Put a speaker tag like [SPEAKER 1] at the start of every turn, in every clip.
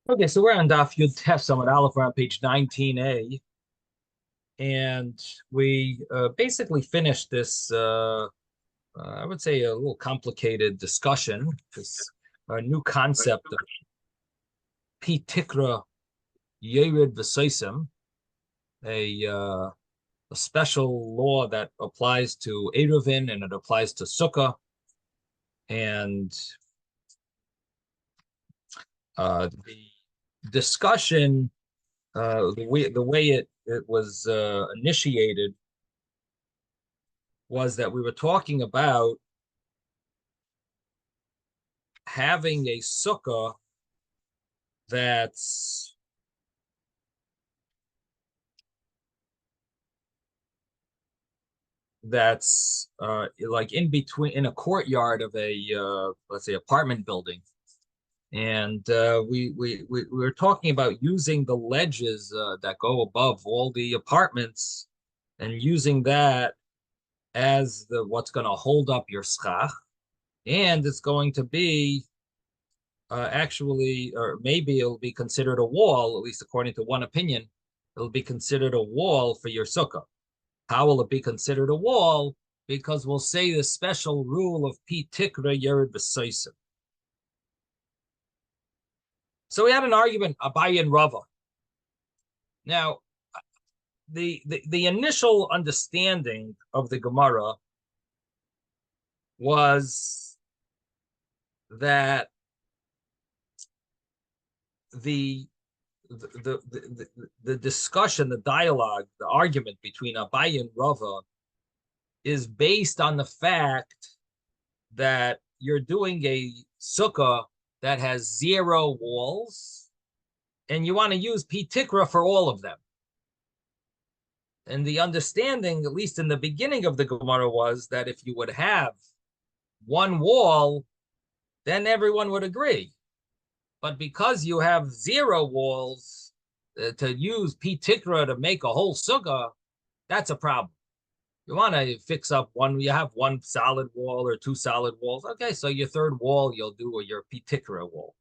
[SPEAKER 1] Okay, so we're on Daf Yud Tes Samad Aleph, we're on page 19a, and we basically finished this, I would say, a little complicated discussion, this new concept of Pi Tikra Yerid V'Soisim, a special law that applies to Eruvin and it applies to Sukkah, and the discussion, the way it was initiated was that we were talking about having a sukkah that's like in between in a courtyard of a let's say apartment building, and we were talking about using the ledges that go above all the apartments and using that as the what's going to hold up your schach, and it's going to be actually, or maybe it'll be considered a wall, at least according to one opinion, it'll be considered a wall for your sukkah. How will it be considered a wall? Because we'll say the special rule of Pi Tikra Yerid B'Soisim. So we had an argument, Abaye and Rava. Now, the initial understanding of the Gemara was that the the discussion, the dialogue, the argument between Abaye and Rava is based on the fact that you're doing a sukkah that has 0 walls, and you want to use Pi Tikra for all of them. And the understanding, at least in the beginning of the Gemara, was that if you would have 1 wall, then everyone would agree. But because you have 0 walls to use Pi Tikra to make a whole sukkah, that's a problem. You want to fix up one, you have 1 solid wall or 2 solid walls. Okay, so your 3rd wall, you'll do your Pi Tikra wall.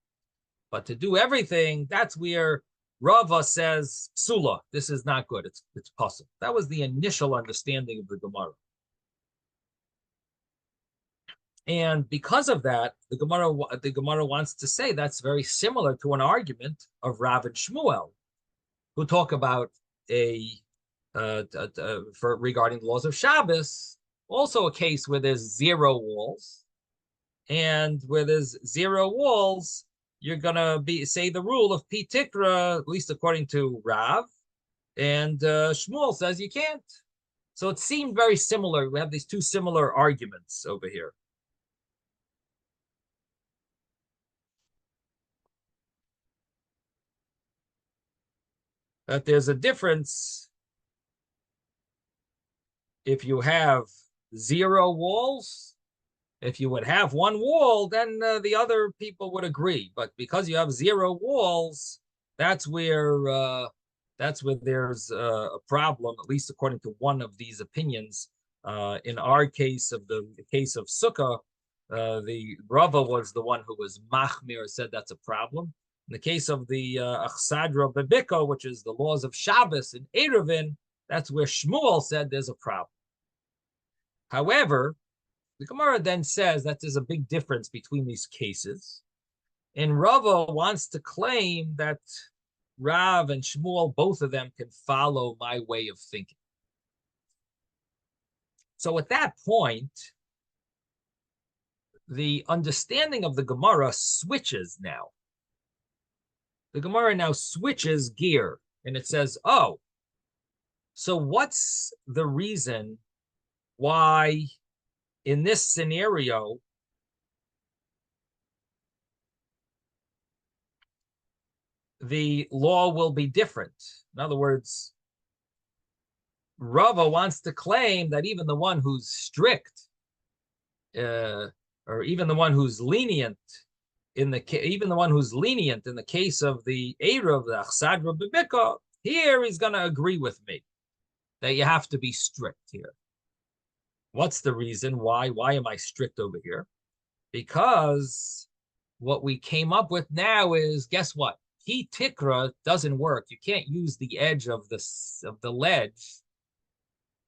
[SPEAKER 1] But to do everything, that's where Rava says, Psula, this is not good. It's possible. That was the initial understanding of the Gemara. And because of that, the Gemara wants to say that's very similar to an argument of Rav and Shmuel, who talk about for regarding the laws of Shabbos, also a case where there's 0 walls, and where there's 0 walls, you're gonna say the rule of Pi Tikra, at least according to Rav, and Shmuel says you can't. So it seemed very similar. We have these 2 similar arguments over here. That there's a difference if you have 0 walls. If you would have 1 wall, then the other people would agree. But because you have 0 walls, that's where there's a problem, at least according to one of these opinions. In our case, the case of Sukkah, the Rava was the one who was machmir, said that's a problem. In the case of the Achsadra Bebika, which is the laws of Shabbos and Eruvin, that's where Shmuel said there's a problem. However, the Gemara then says that there's a big difference between these cases. And Rava wants to claim that Rav and Shmuel, both of them, can follow my way of thinking. So at that point, the understanding of the Gemara switches now. The Gemara now switches gear, and it says, oh, so what's the reason why in this scenario the law will be different? In other words, Rava wants to claim that even the one who's strict, or even the one who's lenient in the case of the Eruv, the Achsadra Bebika, here he's going to agree with me that you have to be strict here. What's the reason? Why am I strict over here? Because what we came up with now is, guess what? P tikra doesn't work. You can't use the edge of the ledge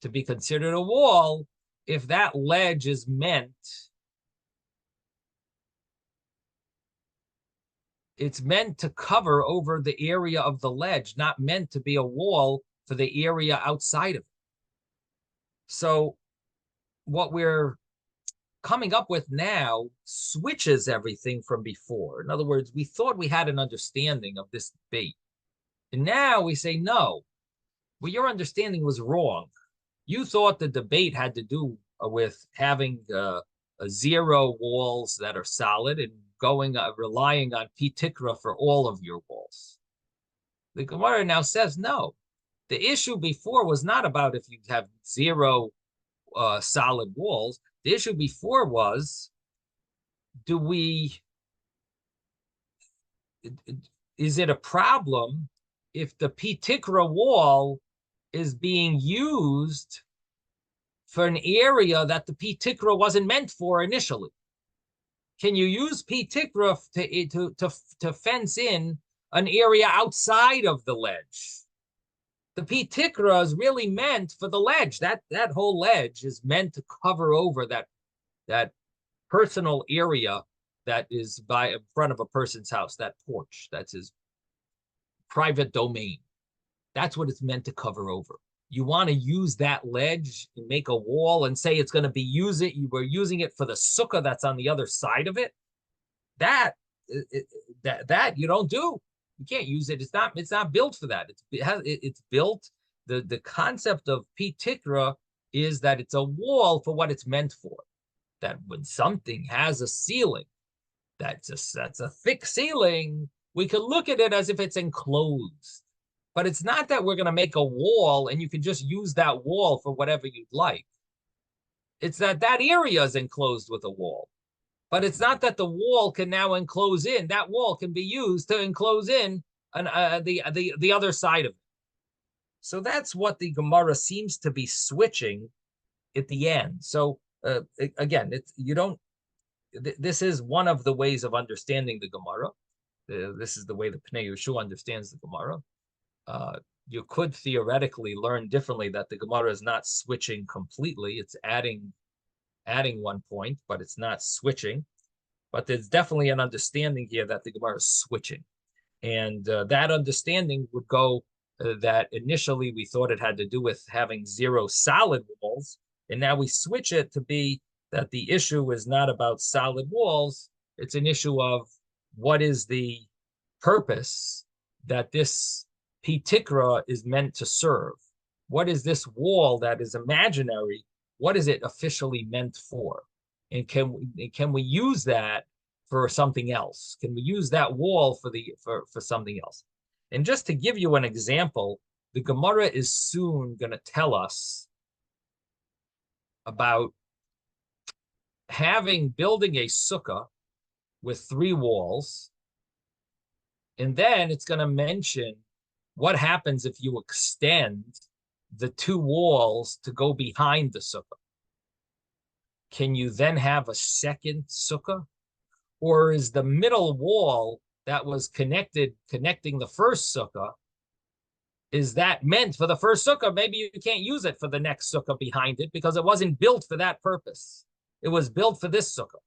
[SPEAKER 1] to be considered a wall if that ledge is meant, it's meant to cover over the area of the ledge, not meant to be a wall for the area outside of it. So what we're coming up with now switches everything from before. In other words, we thought we had an understanding of this debate. And now we say, no, well, your understanding was wrong. You thought the debate had to do with having zero walls that are solid and relying on P tikra for all of your walls. The Gemara now says, no. The issue before was not about if you have zero solid walls. The issue before was, is it a problem if the P tikra wall is being used for an area that the P tikra wasn't meant for initially? Can you use P tikra to fence in an area outside of the ledge? The P tikra is really meant for the ledge. That whole ledge is meant to cover over that personal area that is in front of a person's house, that porch. That's his private domain. That's what it's meant to cover over. You want to use that ledge and make a wall and say it's going to be you were using it for the sukkah that's on the other side of it. That you don't do. You can't use it. It's not built for that. It's built. The concept of P tikra is that it's a wall for what it's meant for. That when something has a ceiling, that's a thick ceiling, we could look at it as if it's enclosed. But it's not that we're going to make a wall and you can just use that wall for whatever you'd like. It's that area is enclosed with a wall. But it's not that the wall can now enclose in. That wall can be used to enclose in the other side of it. So that's what the Gemara seems to be switching at the end. So again, this is one of the ways of understanding the Gemara. This is the way the Pnei Yehoshua understands the Gemara. You could theoretically learn differently that the Gemara is not switching completely. It's adding one point, but it's not switching. But there's definitely an understanding here that the Gemara is switching. And that understanding would go that initially we thought it had to do with having zero solid walls. And now we switch it to be that the issue is not about solid walls. It's an issue of what is the purpose that this P tikra is meant to serve. What is this wall that is imaginary? What is it officially meant for? And can we use that for something else? Can we use that wall for something else? And just to give you an example, the Gemara is soon going to tell us about building a sukkah with 3 walls. And then it's going to mention what happens if you extend the 2 walls to go behind the sukkah. Can you then have a second sukkah? Or is the middle wall that was connecting the first sukkah, is that meant for the first sukkah? Maybe you can't use it for the next sukkah behind it because it wasn't built for that purpose. It was built for this sukkah.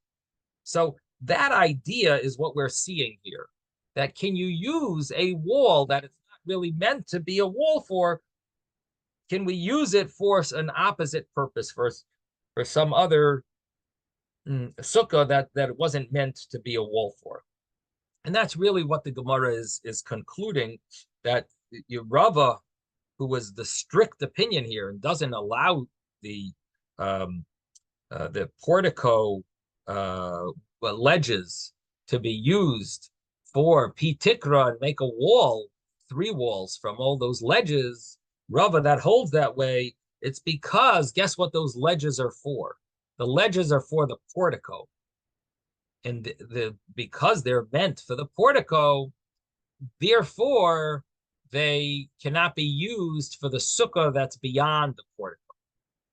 [SPEAKER 1] So that idea is what we're seeing here. That can you use a wall that it's not really meant to be a wall for? Can we use it for an opposite purpose, for some other sukkah that it wasn't meant to be a wall for? And that's really what the Gemara is concluding, that Rava, who was the strict opinion here and doesn't allow the portico ledges to be used for P tikra and make a wall, 3 walls from all those ledges. Rava that holds that way, it's because guess what those ledges are for? The ledges are for the portico. And because they're meant for the portico, therefore they cannot be used for the sukkah that's beyond the portico.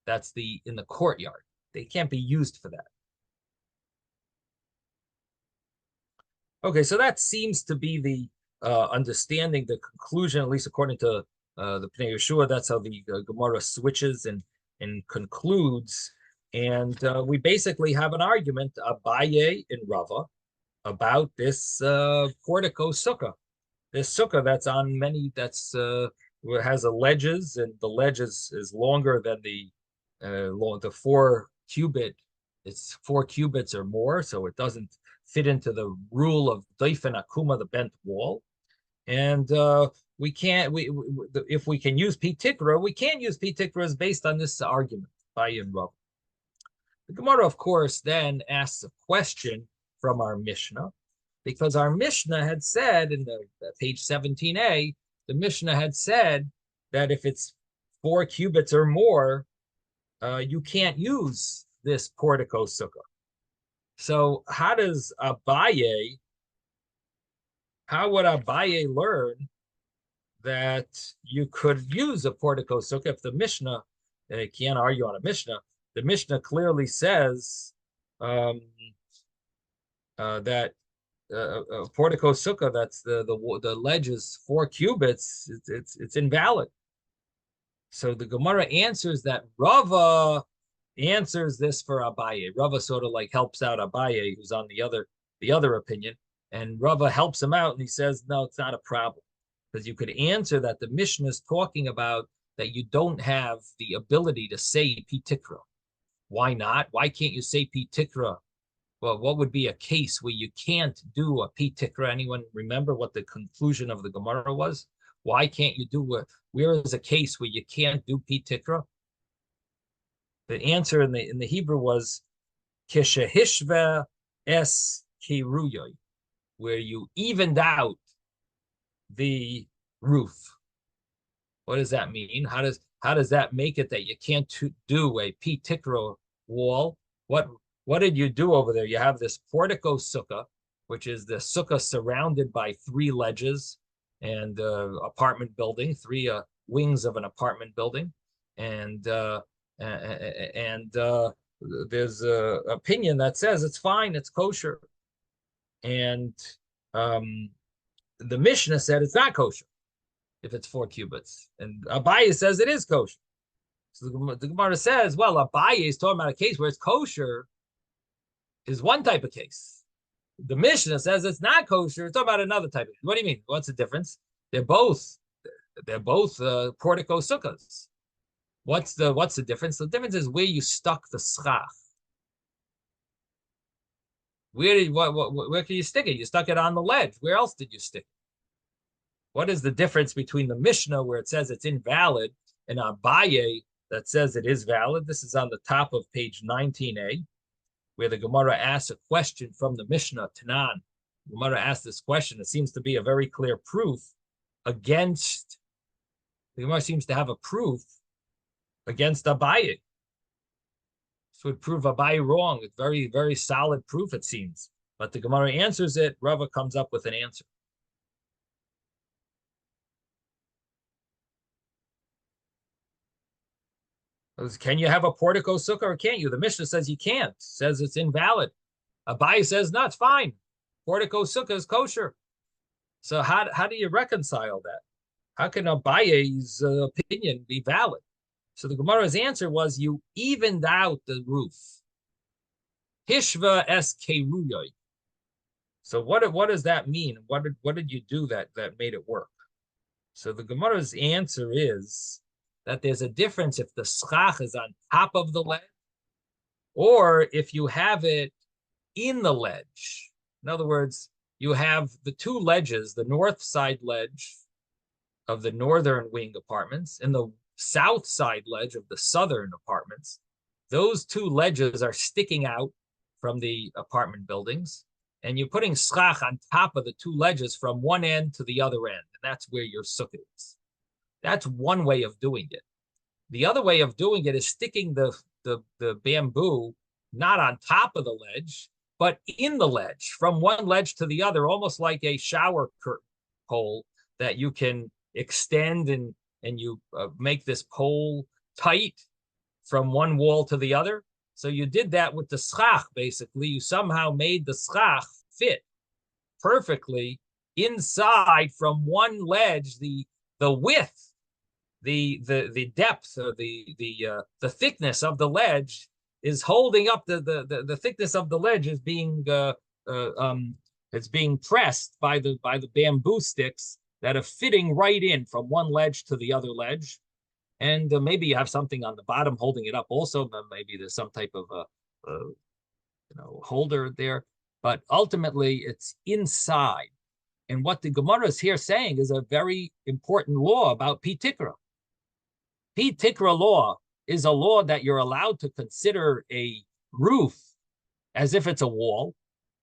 [SPEAKER 1] That's in the courtyard. They can't be used for that. Okay, so that seems to be understanding the conclusion, at least according to the Pnei Yeshua. That's how the Gemara switches and concludes. And we basically have an argument, Abaye and Rava, about this portico sukkah. This sukkah that's on many, has a ledges, and the ledge is longer than the 4 cubit. It's 4 cubits or more, so it doesn't fit into the rule of Doifen Akuma, the bent wall. And we can't, if we can use P Tikra, we can't use P Tikra based on this argument by Yin Rav. The Gemara, of course, then asks a question from our Mishnah, because our Mishnah had said in the page 17a, the Mishnah had said that if it's 4 cubits or more, you can't use this portico sukkah. So how would Abaye learn that you could use a portico sukkah if the Mishnah, can't argue on a Mishnah, the Mishnah clearly says that a portico sukkah, that's the ledge is 4 cubits, it's invalid. So the Gemara answers that Rava answers this for Abaye. Rava sort of like helps out Abaye, who's on the other opinion, and Rava helps him out, and he says, no, it's not a problem, because you could answer that the Mishnah is talking about that you don't have the ability to say Pitikra. Why not? Why can't you say Pitikra? Well, what would be a case where you can't do a Pitikra? Anyone remember what the conclusion of the Gemara was? Why can't you do where is a case where you can't do Pitikra? The answer in the Hebrew was Keshehishve es kiruyoy, where you evened out the roof. What does that mean? How does that make it that you can't do a Pitikra wall? What did you do over there? You have this portico sukkah, which is the sukkah surrounded by 3 ledges and apartment building, 3 wings of an apartment building, and there's an opinion that says it's fine, it's kosher, and the Mishnah said it's not kosher if it's 4 cubits, and Abaye says it is kosher. So the Gemara says, well, Abaye is talking about a case where it's kosher is one type of case. The Mishnah says it's not kosher. It's talking about another type of case. What do you mean? What's the difference? They're both portico sukkahs. What's the difference? The difference is where you stuck the schach. Where can you stick it? You stuck it on the ledge. Where else did you stick it? What is the difference between the Mishnah where it says it's invalid and Abaye that says it is valid? This is on the top of page 19a, where the Gemara asks a question from the Mishnah, Tanan. The Gemara asks this question. It seems to be a very clear proof against, the Gemara seems to have a proof against Abaye. This would prove Abaye wrong. It's very, very solid proof, it seems. But the Gemara answers it. Rava comes up with an answer. Can you have a portico sukkah or can't you? The Mishnah says you can't. Says it's invalid. Abaye says, no, it's fine. Portico sukkah is kosher. So how do you reconcile that? How can Abaye's opinion be valid? So the Gemara's answer was you evened out the roof. Hishva es keruyoy. So what does that mean? What did you do that made it work? So the Gemara's answer is that there's a difference if the schach is on top of the ledge or if you have it in the ledge. In other words, you have the 2 ledges, the north side ledge of the northern wing apartments and the south side ledge of the southern apartments. Those 2 ledges are sticking out from the apartment buildings, and you're putting schach on top of the 2 ledges from one end to the other end, and that's where your sukkah is. That's one way of doing it. The other way of doing it is sticking the bamboo not on top of the ledge, but in the ledge, from one ledge to the other, almost like a shower curtain pole that you can extend and you make this pole tight from one wall to the other. So you did that with the schach, basically. You somehow made the schach fit perfectly inside from one ledge, the width, the depth, or the thickness of the ledge is holding up the thickness of the ledge is being it's being pressed by the bamboo sticks that are fitting right in from one ledge to the other ledge. And maybe you have something on the bottom holding it up also. Maybe there's some type of holder there, but ultimately it's inside. And what the Gemara is here saying is a very important law about Pi Tikra. Pi Tikra law is a law that you're allowed to consider a roof as if it's a wall,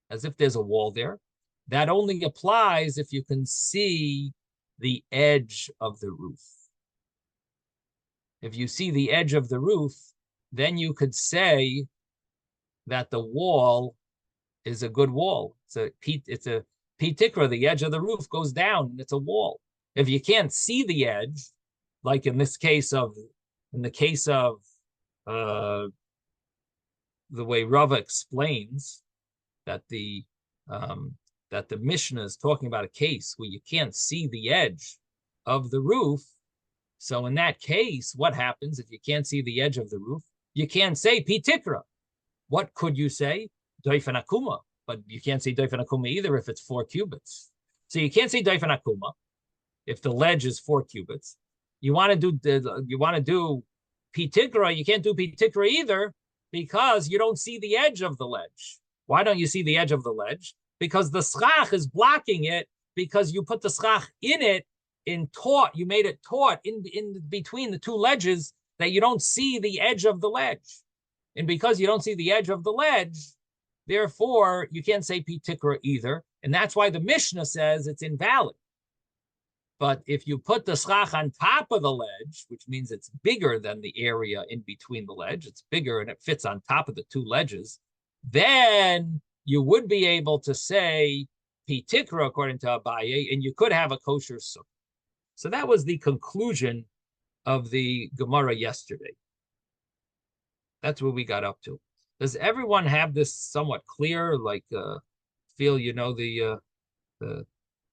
[SPEAKER 1] as if there's a wall there. That only applies if you can see the edge of the roof. If you see the edge of the roof, then you could say that the wall is a good wall. It's a Pi Tikra, the edge of the roof goes down and it's a wall. If you can't see the edge, like in the case of the way Rava explains that the Mishnah is talking about a case where you can't see the edge of the roof. So in that case, what happens if you can't see the edge of the roof? You can't say Pi Tikra. What could you say? Doifan Akuma. But you can't say Doifan Akuma either if it's 4 cubits. So you can't say Doifan Akuma if the ledge is 4 cubits. You want to do Pi Tikra, you can't do Pi Tikra either because you don't see the edge of the ledge. Why don't you see the edge of the ledge? Because the schach is blocking it, because you put the schach in it you made it taut in between the two ledges that you don't see the edge of the ledge. And because you don't see the edge of the ledge, therefore you can't say Pi Tikra either. And that's why the Mishnah says it's invalid. But if you put the schach on top of the ledge, which means it's bigger than the area in between the ledge, it's bigger and it fits on top of the two ledges, then you would be able to say Pi Tikra according to Abaye, and you could have a kosher sukkah. So that was the conclusion of the Gemara yesterday. That's where we got up to. Does everyone have this somewhat clear? Like, feel you know the did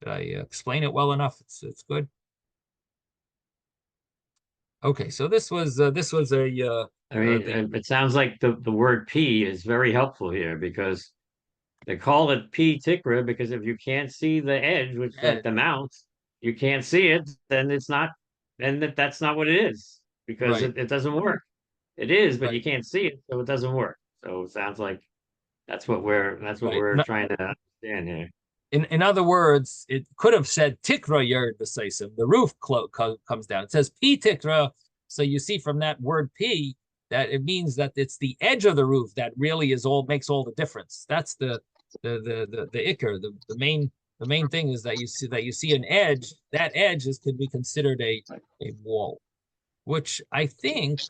[SPEAKER 1] I explain it well enough? It's good. Okay, so this was a.
[SPEAKER 2] It sounds like the word P is very helpful here because they call it P Tikra because if you can't see the edge, which that the mount, you can't see it, then it's not, then that's not what it is because
[SPEAKER 1] right.
[SPEAKER 2] it doesn't work. It is, but
[SPEAKER 1] Right.
[SPEAKER 2] you can't see it, so it doesn't work. So it sounds like that's what we're
[SPEAKER 1] No,
[SPEAKER 2] trying to understand here.
[SPEAKER 1] in other words, it could have said Tikra Yerd B'Seisim. The roof comes down. It says P Tikra. So you see from that word P that it means that it's the edge of the roof that really makes all the difference. That's the ikr. The main thing is that you see an edge. That edge could be considered a wall, which I think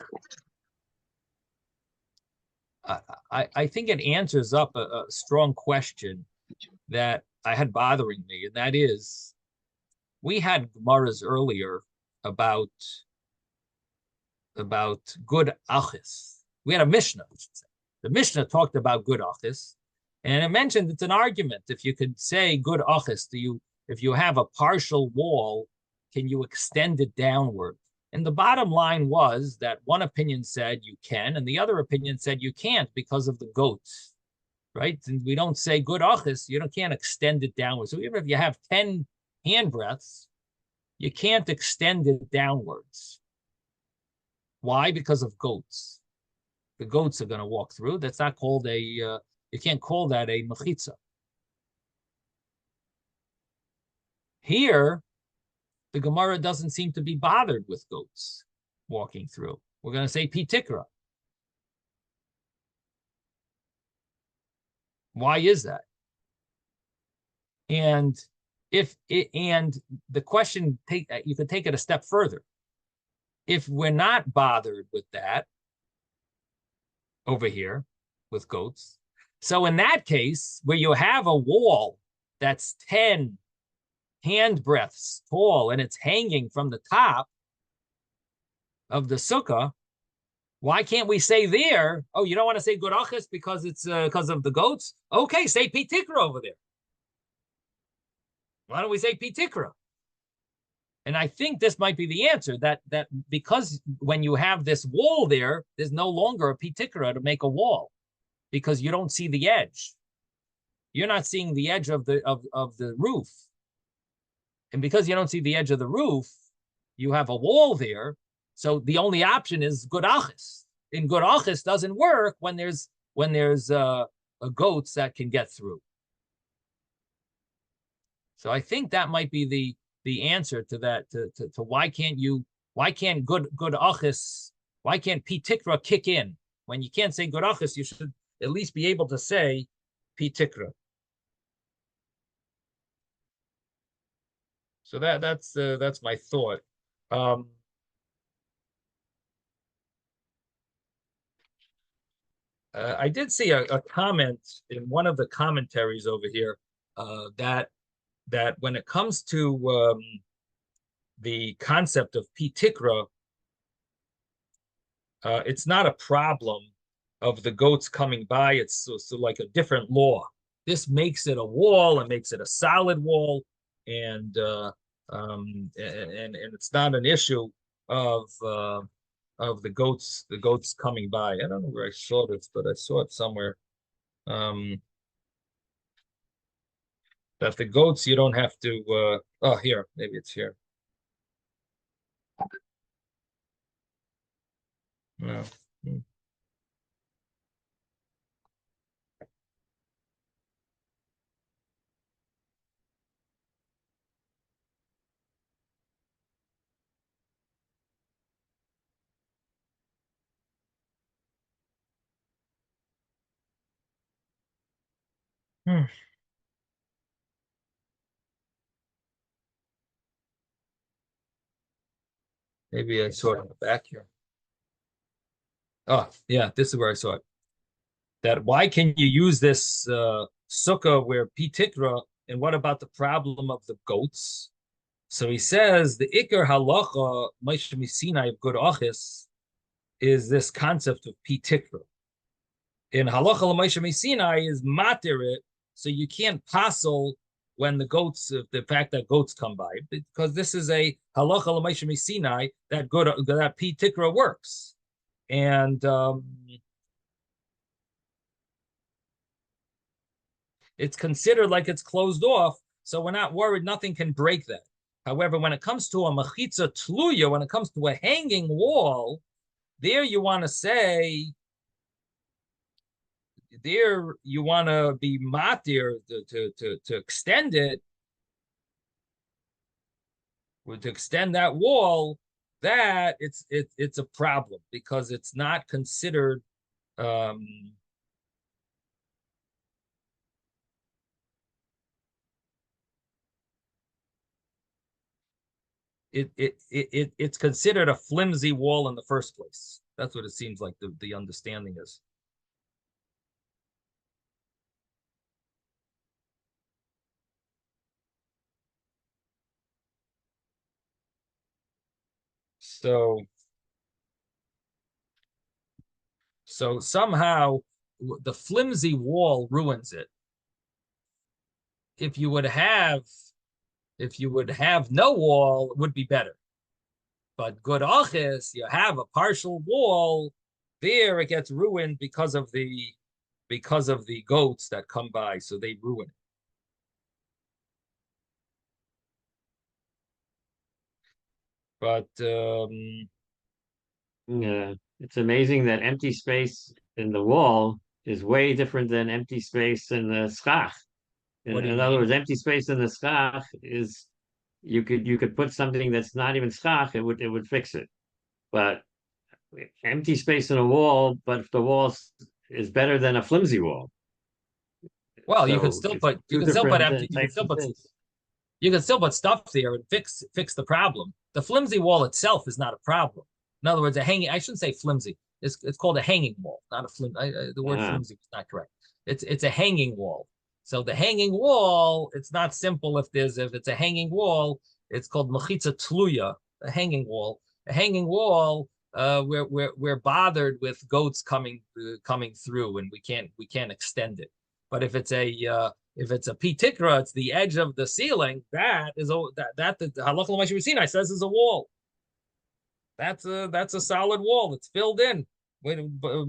[SPEAKER 1] I think it answers up a strong question that I had bothering me, and that is, we had Gemaras earlier about good achis. We had a Mishnah, I should say. The Mishnah talked about good achis, and it mentioned it's an argument. If you could say good achis, if you have a partial wall, can you extend it downward? And the bottom line was that one opinion said you can, and the other opinion said you can't because of the goats, right? And we don't say good achis, you can't extend it downward. So even if you have 10 hand breaths, you can't extend it downwards. Why? Because of goats. The goats are going to walk through. That's not called you can't call that a mechitza. Here, the Gemara doesn't seem to be bothered with goats walking through. We're going to say Pi Tikra. Why is that? And the question, you could take it a step further. If we're not bothered with that over here with goats, so in that case, where you have a wall that's 10 hand breaths tall and it's hanging from the top of the sukkah, why can't we say there, oh, you don't want to say good achis because it's because of the goats? Okay, say Pi Tikra over there. Why don't we say pitikra? And I think this might be the answer, that because when you have this wall there, there's no longer a pitikra to make a wall, because you don't see the edge. You're not seeing the edge of the roof. And because you don't see the edge of the roof, you have a wall there. So the only option is gurachis. And gurachis doesn't work when there's goats that can get through. So I think that might be the answer to that, to why can't good achis, why can't pitikra kick in? When you can't say good achis, you should at least be able to say pitikra. So that's my thought. I did see a comment in one of the commentaries over here, that when it comes to the concept of pitikra, it's not a problem of the goats coming by. It's so like a different law. This makes it a wall and makes it a solid wall, and it's not an issue of the goats coming by. I don't know where I saw this, but I saw it somewhere. That the goats, you don't have to oh, here, maybe it's here. No. Maybe I saw it in the back here. Oh, yeah, this is where I saw it. That why can you use this sukkah where pitikra, and what about the problem of the goats? So he says the ikar halacha Moshe Sinai of good achis is this concept of pitikra. In halacha Moshe Sinai is matir it, so you can't passel when the fact that goats come by, because this is a halacha Moshe Sinai that pitikra works, and it's considered like it's closed off, so we're not worried. Nothing can break that. However, when it comes to a mechitza tluya, when it comes to a hanging wall, there you want to say, there you want to be matir to extend it, to extend that wall. That it's a problem, because it's not considered it's considered a flimsy wall in the first place. That's what it seems like the understanding is. So somehow the flimsy wall ruins it. If you would have no wall, it would be better. But good achis, you have a partial wall, there it gets ruined because of the goats that come by, so they ruin it. But
[SPEAKER 2] yeah, it's amazing that empty space in the wall is way different than empty space in the schach.
[SPEAKER 1] what do you
[SPEAKER 2] In other
[SPEAKER 1] mean?
[SPEAKER 2] words, empty space in the schach is you could put something that's not even schach, it would fix it. But empty space in a wall, but if the wall is better than a flimsy wall.
[SPEAKER 1] Well, you can
[SPEAKER 2] So
[SPEAKER 1] still
[SPEAKER 2] it's
[SPEAKER 1] put
[SPEAKER 2] two different types of things.
[SPEAKER 1] you can still put stuff there and fix the problem. The flimsy wall itself is not a problem. In other words, I shouldn't say flimsy. It's called a hanging wall, not a the word flimsy is not correct. It's a hanging wall. So the hanging wall, it's not simple. If it's a hanging wall, it's called mechitza tluya, a hanging wall. A hanging wall, we're bothered with goats coming through, and we can't extend it. But if it's If it's a pitikra, it's the edge of the ceiling. That is the halacha l'maaseh Sinai says is a wall. That's a solid wall. It's filled in.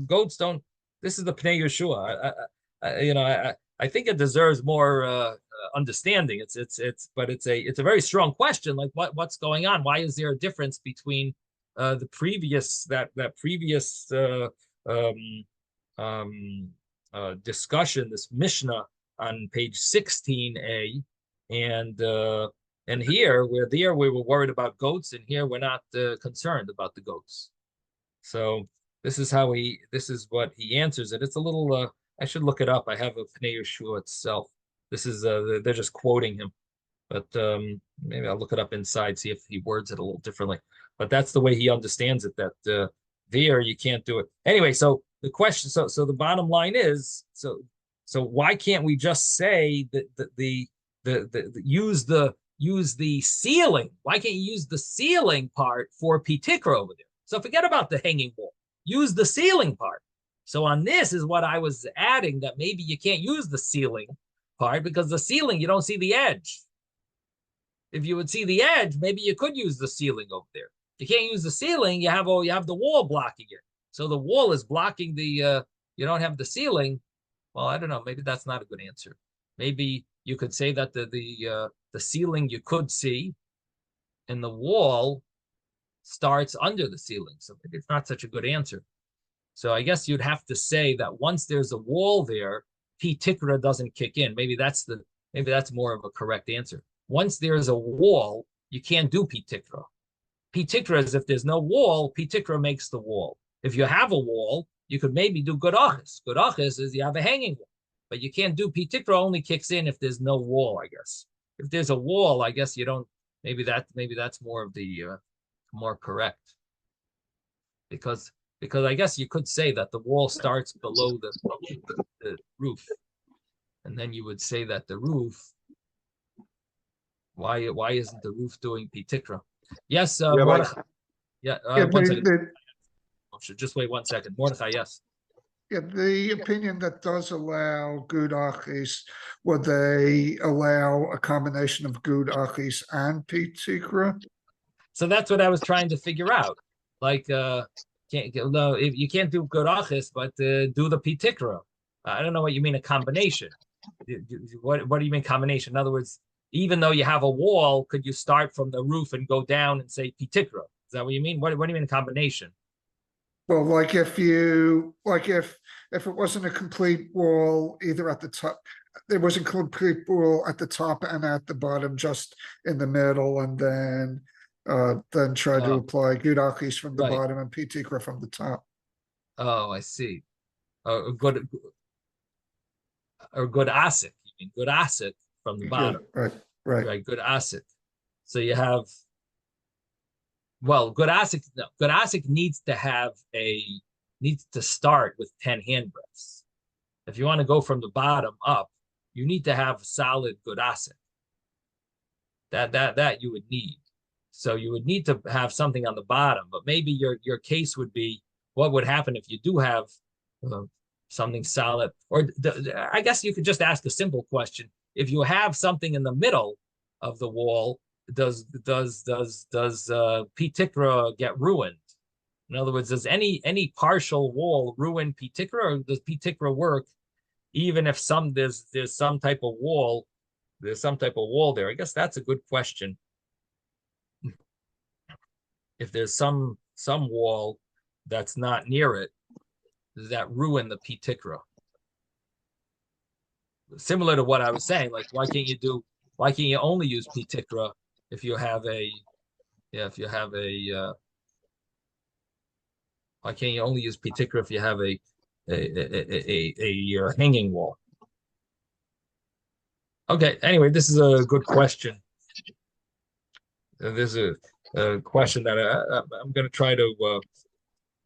[SPEAKER 1] Goats don't. This is the Pnei Yeshua. I think it deserves more understanding. But it's a very strong question. Like what's going on? Why is there a difference between the previous previous discussion, this Mishnah on page 16a, and here we were worried about goats, and here we're not concerned about the goats. So this is what he answers it. It's a little. I should look it up. I have a Pnei Yeshua itself. This is they're just quoting him, but maybe I'll look it up inside, see if he words it a little differently. But that's the way he understands it. That there you can't do it anyway. So the question, so the bottom line is, so why can't we just say that the use the ceiling? Why can't you use the ceiling part for pitikra over there? So forget about the hanging wall. Use the ceiling part. So on this is what I was adding, that maybe you can't use the ceiling part because the ceiling, you don't see the edge. If you would see the edge, maybe you could use the ceiling over there. You can't use the ceiling, you have the wall blocking it. So the wall is blocking the you don't have the ceiling. Well, I don't know, maybe that's not a good answer. Maybe you could say that the ceiling you could see and the wall starts under the ceiling. So maybe it's not such a good answer. So I guess you'd have to say that once there's a wall there, P tikra doesn't kick in. Maybe that's more of a correct answer. Once there's a wall, you can't do P tikra. P tikra is if there's no wall, P tikra makes the wall. If you have a wall, you could maybe do good achis. Good achis is you have a hanging wall, but you can't do P tikra. Only kicks in if there's no wall, I guess. If there's a wall, I guess you don't. Maybe that's more of the more correct, because I guess you could say that the wall starts below the roof, and then you would say that the roof. Why isn't the roof doing pitikra? Yes, Mordechai. Yeah, 1 second. Just wait 1 second. Mordechai, yes.
[SPEAKER 3] Yeah, the opinion that does allow good achis, would they allow a combination of good achis and pitikra?
[SPEAKER 1] So that's what I was trying to figure out. Like, if you can't do good achis, but do the pitikra. I don't know what you mean a combination. What do you mean combination? In other words, even though you have a wall, could you start from the roof and go down and say pitikra? Is that what you mean? What do you mean combination?
[SPEAKER 3] Well, like if it wasn't a complete wall either at the top, there wasn't a complete wall at the top and at the bottom, just in the middle, and then try to apply good achis from the bottom and pitikra from the top.
[SPEAKER 1] Oh, I see. Good asik. You mean good asik from the bottom?
[SPEAKER 3] Yeah, right.
[SPEAKER 1] Good asik. So you have. Well, good asik needs to start with 10 hand breaths. If you want to go from the bottom up, you need to have solid good asik. That you would need. So you would need to have something on the bottom, but maybe your case would be, what would happen if you do have something solid? Or I guess you could just ask a simple question. If you have something in the middle of the wall, does pitikra get ruined? In other words, does any partial wall ruin pitikra, or does pitikra work even if there's some type of wall there? I guess that's a good question. If there's some wall that's not near it, does that ruin the pitikra? Similar to what I was saying, like why can't you only use pitikra if you have why can't you only use pitikra if you have a hanging wall? Okay, anyway, this is a good question. This is a question that I'm going to try to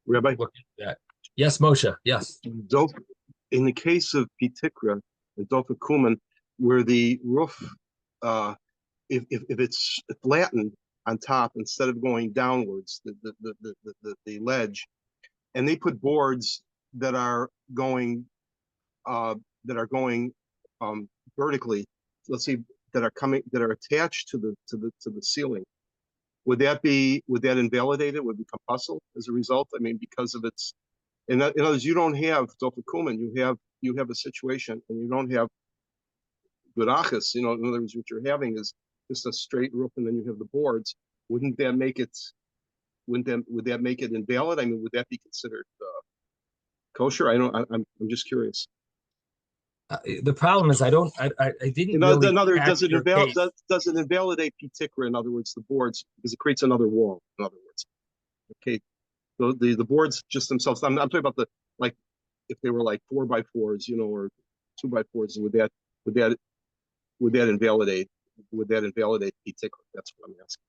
[SPEAKER 4] Rabbi,
[SPEAKER 1] look into that. Yes, Moshe. Yes.
[SPEAKER 4] In the case of pitikra and dofikumen, where the roof, if it's flattened on top instead of going downwards, the ledge, and they put boards that are going vertically, let's see, that are attached to the ceiling, would that invalidate it? Would it become puzzle as a result? I mean, because of its, in other words, you don't have Dofakumen, you have a situation, and you don't have Gurachas. In other words, what you're having is just a straight roof, and then you have the boards. Would that make it invalid? I mean, would that be considered kosher? I'm just curious.
[SPEAKER 1] The problem is I didn't really
[SPEAKER 4] in other
[SPEAKER 1] catch your case.
[SPEAKER 4] does it invalidate P-Tikra? In other words, the boards, because it creates another wall. In other words, okay, so the boards just themselves. I'm talking about like if they were like 4x4s, or 2x4s. Would that invalidate P-Tikra? That's what I'm asking.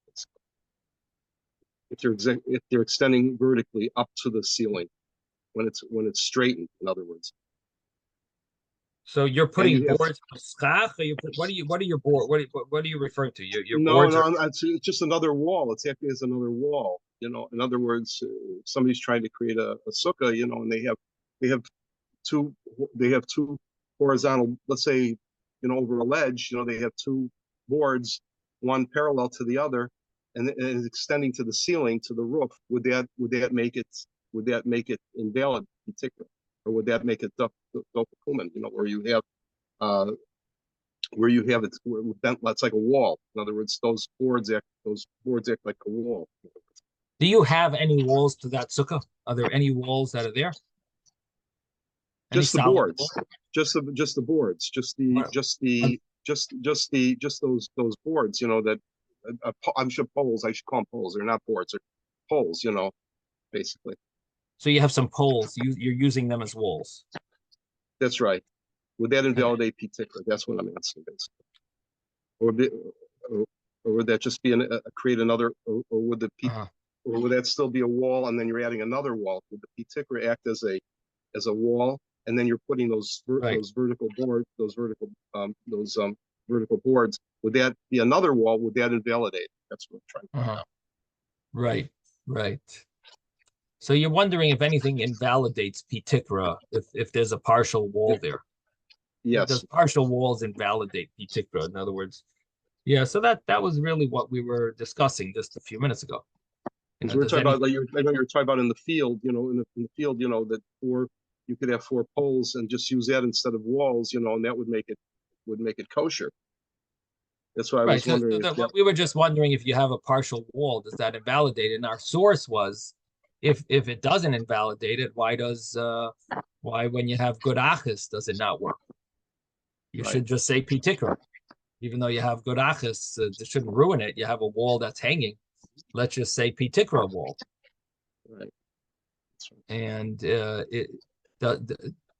[SPEAKER 4] If they're extending vertically up to the ceiling when it's straightened, in other words.
[SPEAKER 1] So you're putting boards on schach, or what are your board? What are you referring to? Your boards
[SPEAKER 4] it's just another wall. It's acting as another wall. In other words, somebody's trying to create a sukkah, and they have two horizontal, let's say, over a ledge, they have two boards, one parallel to the other, and it's extending to the ceiling, to the roof. Would that make it invalid, particular, or would that make it dopakumen? Where you have it's like a wall. In other words, those boards act like a wall.
[SPEAKER 1] Do you have any walls to that sukkah? Are there any walls that are there?
[SPEAKER 4] Just the boards, just the boards, just those boards. That I'm sure poles. I should call them poles. They're not boards. They're poles. Basically.
[SPEAKER 1] So you have some poles. You're using them as walls.
[SPEAKER 4] That's right. Would that invalidate P-Tikra? That's what I'm asking, basically. Or would that just be create another? Or would the or would that still be a wall, and then you're adding another wall? Would the P-Tikra act as a wall, and then you're putting those vertical boards, those vertical boards? Would that be another wall? Would that invalidate? That's what I'm trying to find out.
[SPEAKER 1] Right. So you're wondering if anything invalidates P-Tikra if there's a partial wall there.
[SPEAKER 4] Yes.
[SPEAKER 1] Does partial walls invalidate P-Tikra? In other words, yeah. So that was really what we were discussing just a few minutes ago.
[SPEAKER 4] We're talking about, I know you're talking about in the field, in the field, that you could have 4 poles and just use that instead of walls, and that would make it kosher. That's why I was wondering.
[SPEAKER 1] We were just wondering if you have a partial wall, does that invalidate it? And our source was, if it doesn't invalidate it, why when you have good achis does it not work? You should just say P-Tikra. Even though you have good achis, it shouldn't ruin it. You have a wall that's hanging. Let's just say P-Tikra wall.
[SPEAKER 4] Right.
[SPEAKER 1] And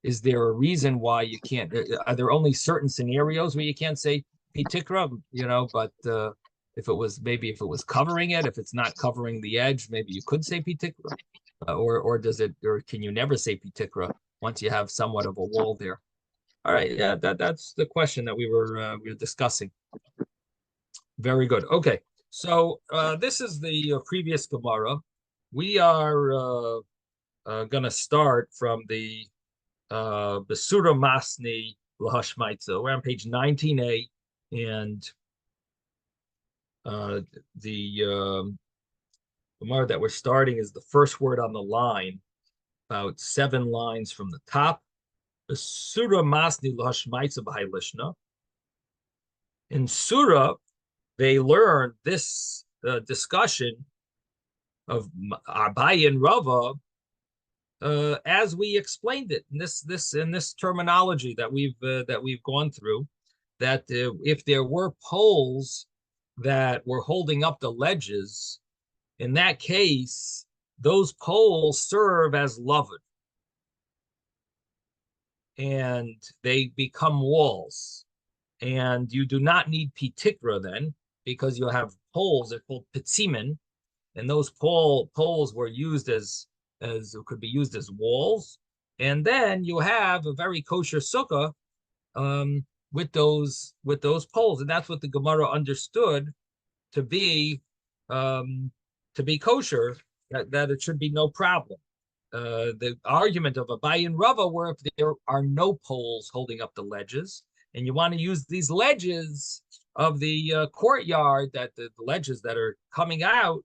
[SPEAKER 1] is there a reason why you can't? Are there only certain scenarios where you can't say P-Tikra? But if it was covering it, if it's not covering the edge, maybe you could say P-Tikra. Or can you never say P-Tikra once you have somewhat of a wall there? All right, yeah, that's the question that we were discussing. Very good. Okay, so this is the previous Gemara. We are going to start from the Besura Masni Lahashmaitza. We're on page 19a, and the Gemara that we're starting is the first word on the line, about 7 lines from the top. Besura Masni Lahashmaitza B'Hailishna. In Surah, they learned this discussion of Abaye and Rava as we explained it in this terminology that we've gone through, that if there were poles that were holding up the ledges, in that case, those poles serve as loved, and they become walls. And you do not need P-Tikra then, because you have poles. They're called pitzimin, and those poles were used as could be used as walls. And then you have a very kosher sukkah with those poles, and that's what the Gemara understood to be kosher. That it should be no problem. The argument of Abaye and Rava were if there are no poles holding up the ledges, and you want to use these ledges of the courtyard, that the ledges that are coming out,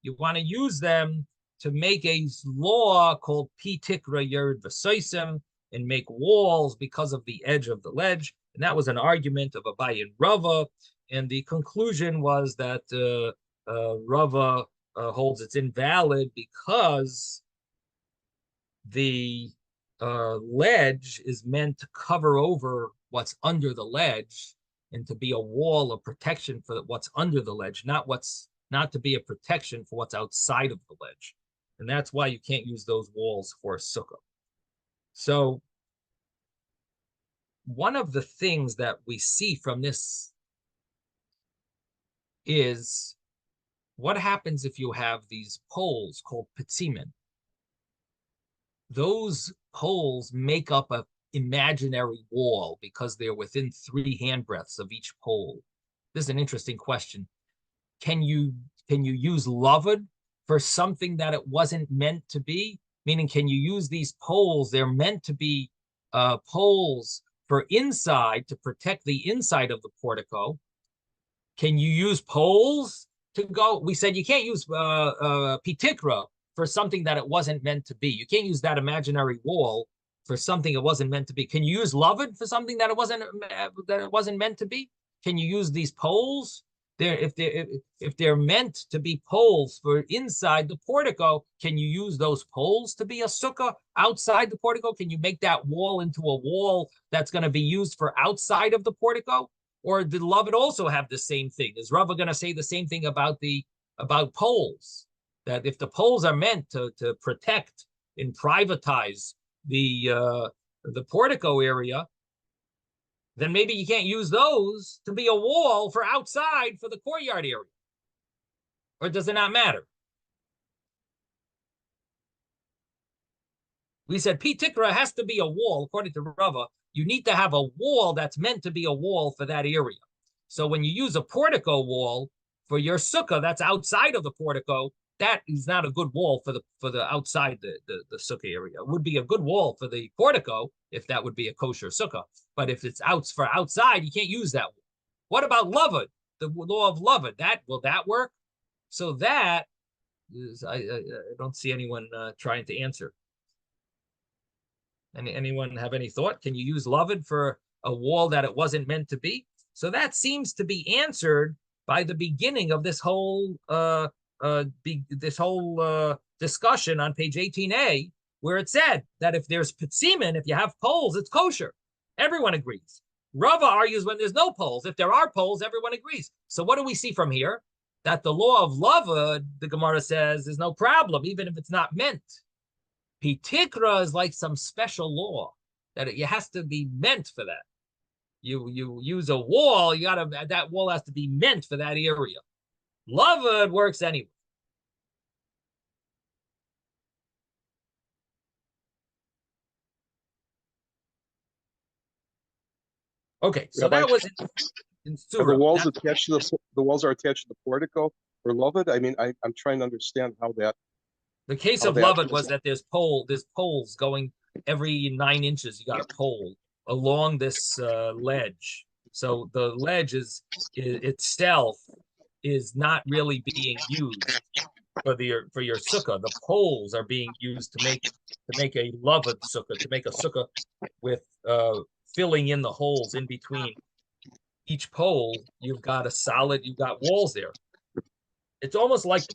[SPEAKER 1] you want to use them to make a law called Pi Tikra Yerid V'Soisim, and make walls because of the edge of the ledge. And that was an argument of Abaye and Rava. And the conclusion was that Rava holds it's invalid because the ledge is meant to cover over what's under the ledge and to be a wall of protection for what's under the ledge, not to be a protection for what's outside of the ledge. And that's why you can't use those walls for a sukkah. So one of the things that we see from this is what happens if you have these poles called pitzimin. Those poles make up an imaginary wall because they're within 3 handbreadths of each pole. This is an interesting question. Can you use lavud for something that it wasn't meant to be? Meaning, can you use these poles? They're meant to be poles for inside, to protect the inside of the portico. Can you use poles to go? We said you can't use pitikra for something that it wasn't meant to be. You can't use that imaginary wall for something it wasn't meant to be. Can you use lavud for something that it wasn't meant to be? Can you use these poles? If they're meant to be poles for inside the portico, can you use those poles to be a sukkah outside the portico? Can you make that wall into a wall that's going to be used for outside of the portico? Or did Lavud also have the same thing? Is Rava going to say the same thing about poles? That if the poles are meant to protect and privatize the portico area, then maybe you can't use those to be a wall for outside for the courtyard area. Or does it not matter? We said Pi Tikra has to be a wall, according to Rava. You need to have a wall that's meant to be a wall for that area. So when you use a portico wall for your sukkah that's outside of the portico, that is not a good wall for the outside the sukkah area. It would be a good wall for the portico if that would be a kosher sukkah. But if it's for outside, you can't use that wall. What about lavud? The law of lavud, will that work? So that is, I don't see anyone trying to answer. Anyone have any thought? Can you use lavud for a wall that it wasn't meant to be? So that seems to be answered by the beginning of this whole discussion on page 18a, where it said that if there's pitzimin, if you have poles, it's kosher. Everyone agrees. Rava argues when there's no poles. If there are poles, everyone agrees. So what do we see from here? That the law of lavud, the Gemara says, is no problem, even if it's not meant. Pitikra is like some special law that it has to be meant for that. You use a wall, that wall has to be meant for that area. Lavud works anyway. Okay, so
[SPEAKER 4] Rabbi,
[SPEAKER 1] that was in Surah.
[SPEAKER 4] Are the walls attached to the walls are attached to the portico or lavud? I mean, I'm trying to understand how that.
[SPEAKER 1] The case of lavud was that there's poles going every 9 inches. You got a pole along this ledge. So the ledge itself is not really being used for your sukkah. The poles are being used to make a lavud sukkah, to make a sukkah with filling in the holes in between each pole. You've got walls there. It's almost like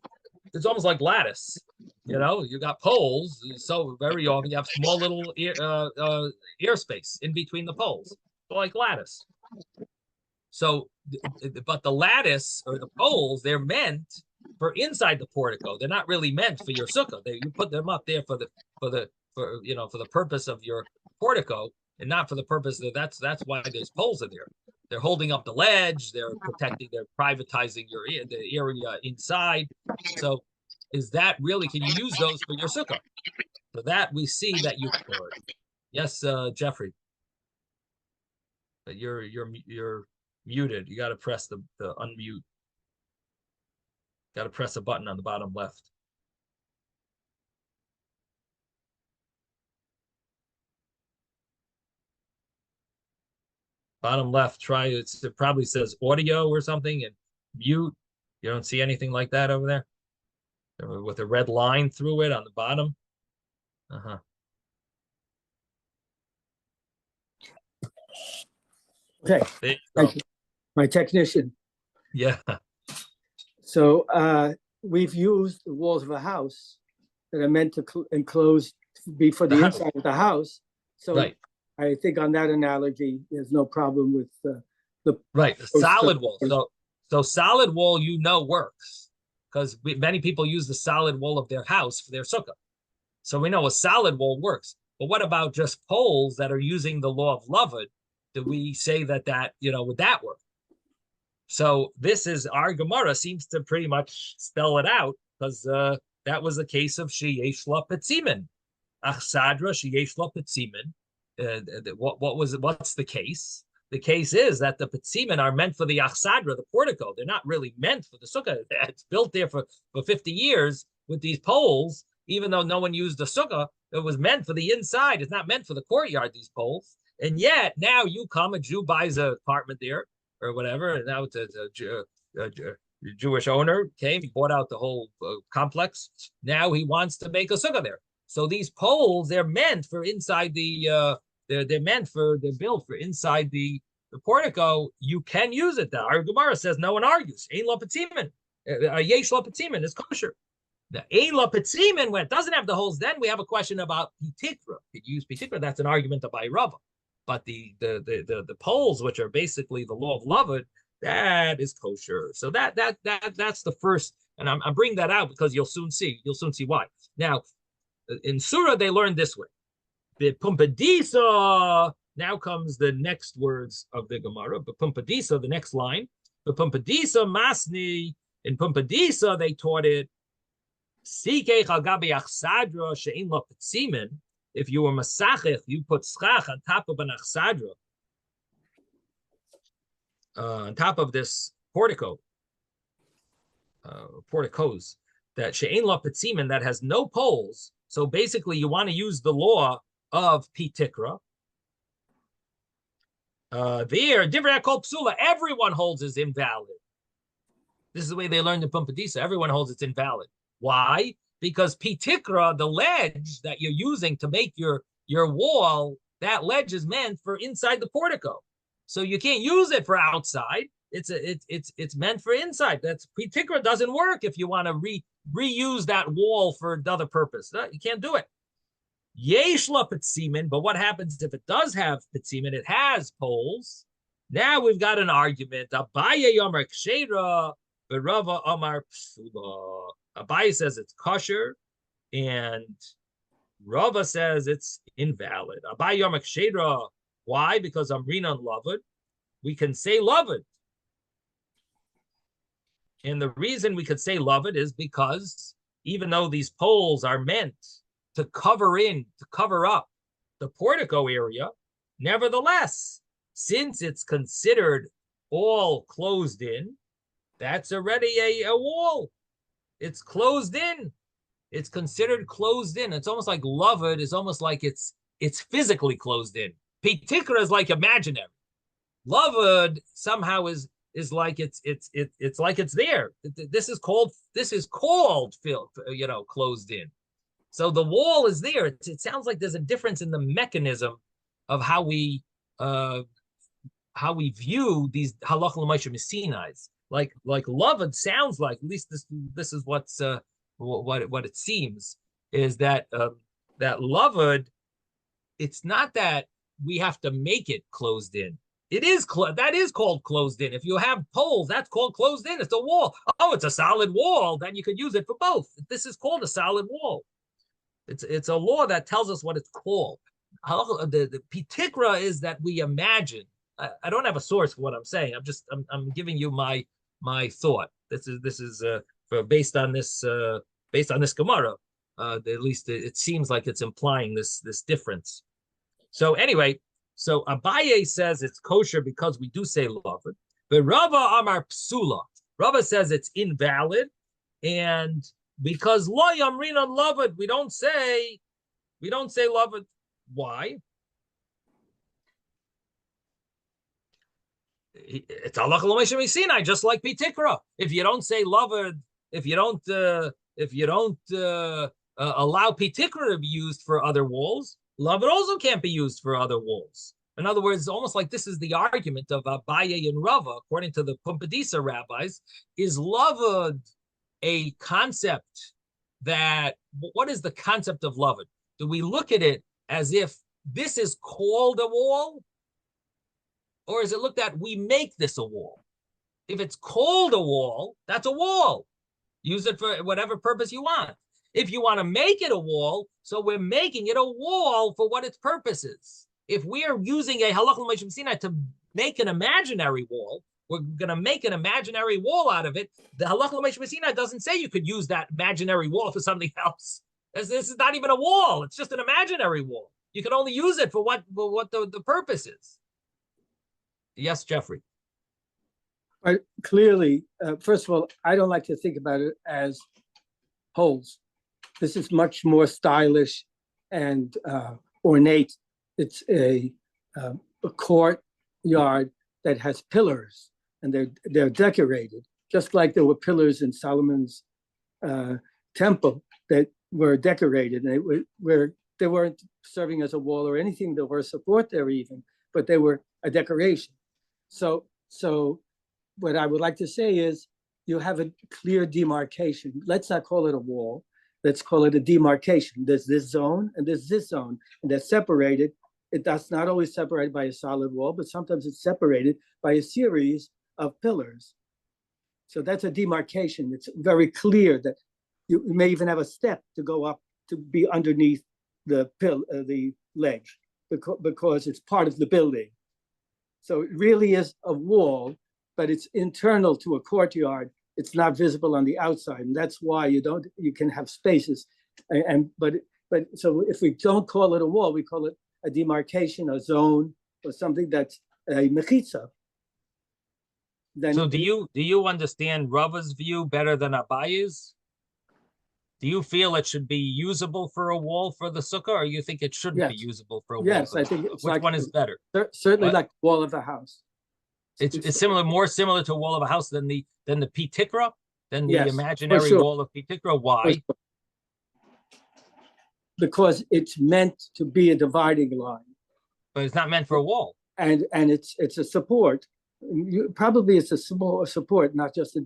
[SPEAKER 1] lattice. You got poles, so very often you have small little airspace in between the poles, like lattice. So, but the lattice or the poles, they're meant for inside the portico. They're not really meant for your sukkah. You put them up there for the purpose of your portico, and not for the purpose of that's why there's poles in there. They're holding up the ledge. They're privatizing the area inside. So, is that really? Can you use those for your sukkah? So that we see that you could. Yes, Jeffrey. But you're muted. You got to press the unmute. Got to press a button on the bottom left. Bottom left, try it probably says audio or something and mute. You don't see anything like that over there? With a red line through it on the bottom. Uh-huh.
[SPEAKER 5] Okay,
[SPEAKER 1] There you
[SPEAKER 5] thank
[SPEAKER 1] go.
[SPEAKER 5] you. My technician.
[SPEAKER 1] Yeah.
[SPEAKER 5] So we've used the walls of a house that are meant to enclose, be for the
[SPEAKER 1] The house.
[SPEAKER 5] inside of the house. So
[SPEAKER 1] Right.
[SPEAKER 5] I think on that analogy, there's no problem with the
[SPEAKER 1] Right. The solid wall. So solid wall, works because many people use the solid wall of their house for their sukkah. So we know a solid wall works. But what about just poles that are using the law of Lavud? Do we say that would that work? So this is our Gemara seems to pretty much spell it out because that was the case of Sheyesh La Petzimin. Achsadra Sheyesh La Petzimin. What's the case? The case is that the Petzimin are meant for the Achsadra, the portico. They're not really meant for the Sukkah. It's built there for 50 years with these poles, even though no one used the Sukkah. It was meant for the inside. It's not meant for the courtyard, these poles. And yet now you come, a Jew buys an apartment there or whatever, and now it's a Jewish owner came, he bought out the whole complex. Now he wants to make a sukkah there. So these poles, they're meant for inside the, they're built for inside the portico. You can use it though. Our Gemara says no one argues. Ein lo petzimin, yesh lo petzimin is kosher. The ein lo petzimin, when it doesn't have the holes, then we have a question about pitikra. Could you use pitikra? That's an argument of Rava. But the poles, which are basically the law of Lavud, that is kosher. So that's the first, and I'm bringing that out because you'll soon see why. Now, in Surah they learned this way. The pumpadisa. Now comes the next words of the Gemara. But pumpadisa, the next line. The pumpadisa masni. In pumpadisa they taught it. Sikei chagabi achsadra she'in lo petzimin. If you were masachich, you put schach on top of an achsadra, on top of this porticos, that she'ein lo petzimin, that has no poles. So basically, you want to use the law of pitikra. There, divrei kol psula, everyone holds is invalid. This is the way they learned in Pumpadisa. Everyone holds it's invalid. Why? Because pitikra, the ledge that you're using to make your wall, that ledge is meant for inside the portico. So you can't use it for outside. It's meant for inside. That's pitikra doesn't work if you want to reuse that wall for another purpose. You can't do it. Yesh la petzimin, but what happens if it does have petzimin? It has poles. Now we've got an argument. Abaye yomar kshera, Rava amar psula. Abaye says it's kosher, and Rava says it's invalid. Abaye yomar kshera. Why? Because Amrina and Lavud. We can say Lavud. And the reason we could say Lavud is because even though these poles are meant to cover up the portico area, nevertheless, since it's considered all closed in, that's already a wall. It's closed in. It's considered closed in. It's almost like Lavud is almost like it's physically closed in. Pitikra is like imaginary. Lavud somehow is like it's like it's there. This is called closed in. So the wall is there. It sounds like there's a difference in the mechanism of how we view these halach l'maisha misinais. Like Lavud sounds like, at least this is what it seems, is that that Lavud, it's not that we have to make it closed in. It is that is called closed in. If you have poles, that's called closed in. It's a wall. Oh, it's a solid wall. Then you could use it for both. This is called a solid wall. It's a law that tells us what it's called. The pitikra is that we imagine. I don't have a source for what I'm saying. I'm giving you my thought. This is based on this Gemara. At least it seems like it's implying this difference. So anyway, so Abaye says it's kosher because we do say Lavud, but Rava Amar Psula. Rava says it's invalid, and because Lo Yamrina Lavud, we don't say Lavud. Why? It's halacha l'moshe Sinai, just like Pitikra. If you don't say lavud, if you don't allow Pitikra to be used for other walls, lavud also can't be used for other walls. In other words, almost like this is the argument of Abaye and Rava, according to the Pumbedisa rabbis, is lavud a concept that, what is the concept of lavud? Do we look at it as if this is called a wall? Or is it looked at, we make this a wall? If it's called a wall, that's a wall. Use it for whatever purpose you want. If you want to make it a wall, so we're making it a wall for what its purpose is. If we are using a halacha l'moshe Sinai to make an imaginary wall, we're going to make an imaginary wall out of it. The halacha l'moshe Sinai doesn't say you could use that imaginary wall for something else. This is not even a wall. It's just an imaginary wall. You can only use it for what the purpose is. Yes, Jeffrey.
[SPEAKER 5] But clearly, first of all, I don't like to think about it as holes. This is much more stylish and ornate. It's a courtyard that has pillars, and they're decorated, just like there were pillars in Solomon's temple that were decorated, and they weren't serving as a wall or anything. There were support there even, but they were a decoration. So what I would like to say is you have a clear demarcation. Let's not call it a wall. Let's call it a demarcation. There's this zone and there's this zone, and they're separated. That's not always separated by a solid wall, but sometimes it's separated by a series of pillars. So that's a demarcation. It's very clear that you may even have a step to go up to be underneath the ledge because it's part of the building. So it really is a wall, but it's internal to a courtyard. It's not visible on the outside, and that's why you can have spaces. But so if we don't call it a wall, we call it a demarcation, a zone, or something that's a mechitza.
[SPEAKER 1] So do you understand Rava's view better than Abaye's? Do you feel it should be usable for a wall for the sukkah, or you think it shouldn't be usable for a wall?
[SPEAKER 5] Yes, I think it's
[SPEAKER 1] which one is better?
[SPEAKER 5] Certainly like the wall of a house.
[SPEAKER 1] It's more similar to a wall of a house than the Pitikra, than the imaginary wall of Pitikra. Why?
[SPEAKER 5] Because it's meant to be a dividing line.
[SPEAKER 1] But it's not meant for a wall.
[SPEAKER 5] And it's a support. Probably it's a small support, not just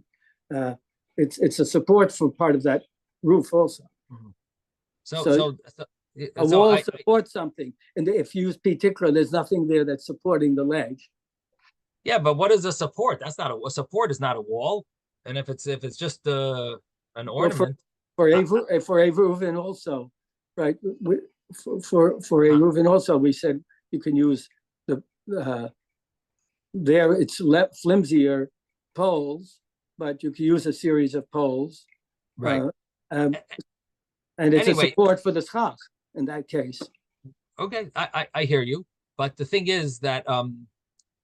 [SPEAKER 5] it's a support for part of that roof also.
[SPEAKER 1] Mm-hmm.
[SPEAKER 5] So a wall supports something, and if you use Pitikra, there's nothing there that's supporting the ledge.
[SPEAKER 1] Yeah, but what is a support? That's not a support. Is not a wall. And if it's just an ornament
[SPEAKER 5] for a Reuven also, right? For a Reuven also, we said you can use there it's flimsier poles, but you can use a series of poles,
[SPEAKER 1] right?
[SPEAKER 5] And it's a support for the schach in that case.
[SPEAKER 1] Okay, I hear you, but the thing is that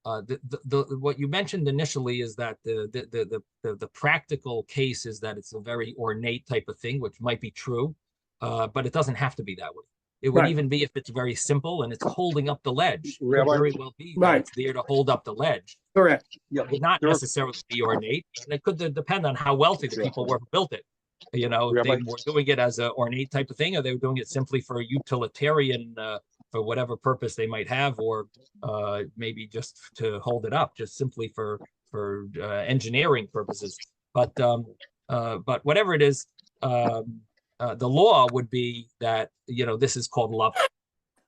[SPEAKER 1] what you mentioned initially is that the practical case is that it's a very ornate type of thing, which might be true, but it doesn't have to be that way. It would even be if it's very simple and it's holding up the ledge. It could very well be that it's there to hold up the ledge.
[SPEAKER 5] Correct.
[SPEAKER 1] It would not necessarily be ornate. And it could depend on how wealthy the people were who built it. You know, if they were doing it as an ornate type of thing, or they were doing it simply for utilitarian, for whatever purpose they might have, or maybe just to hold it up, just simply for engineering purposes. But whatever it is, the law would be that, you know, this is called love.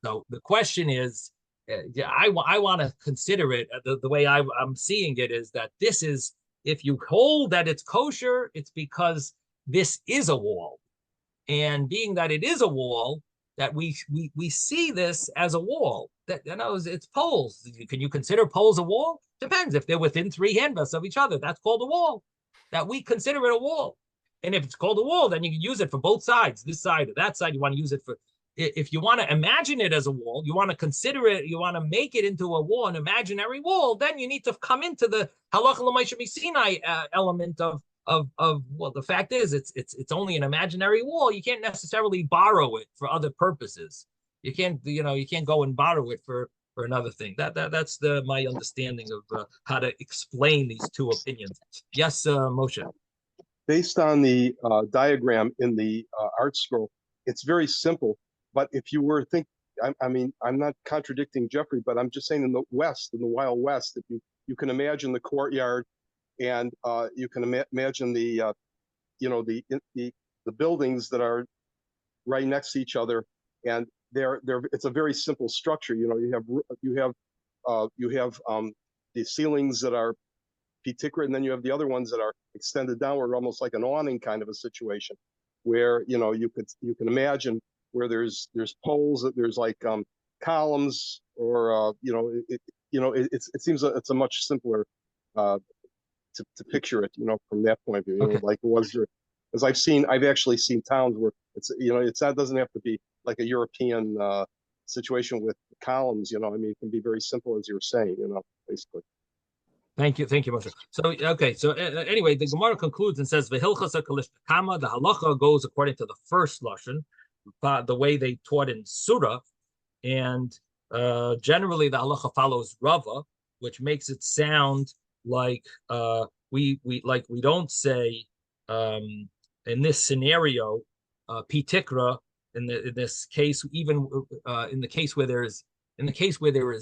[SPEAKER 1] So the question is, I want to consider it the way I'm seeing it is that this is, if you hold that it's kosher, it's because this is a wall, and being that it is a wall, that we see this as a wall. That, you know, it's poles. Can you consider poles a wall? Depends. If they're within 3 handbreadths of each other, that's called a wall. That we consider it a wall. And if it's called a wall, then you can use it for both sides, this side or that side. You want to use it for, if you want to imagine it as a wall, you want to consider it, you want to make it into a wall, an imaginary wall, then you need to come into the halacha l'moshe Sinai element of well, the fact is it's only an imaginary wall. You can't necessarily borrow it for other purposes. You can't go and borrow it for or another thing. That's my understanding of how to explain these two opinions. Yes, Moshe.
[SPEAKER 4] Based on the diagram in the art scroll, it's very simple. But if you were I mean, I'm not contradicting Jeffrey, but I'm just saying in the West, in the Wild West, if you can imagine the courtyard, and you can imagine the the buildings that are right next to each other, and it's a very simple structure. You have the ceilings that are P-Tikrit, and then you have the other ones that are extended downward, almost like an awning kind of a situation, where you can imagine where there's poles, that there's like columns, or it seems it's a much simpler to picture it, from that point of view,
[SPEAKER 1] Okay.
[SPEAKER 4] like the ones there, as I've actually seen towns where that doesn't have to be like a European situation with columns, I mean, it can be very simple, as you were saying, basically.
[SPEAKER 1] Thank you, Moshe. So okay, so anyway, the Gemara concludes and says v'hilchasa kalishna kama. The halacha goes according to the first lashon, the way they taught in Surah, and generally the halacha follows Rava, which makes it sound like we don't say in this scenario pitikra in this case, even in the case where there is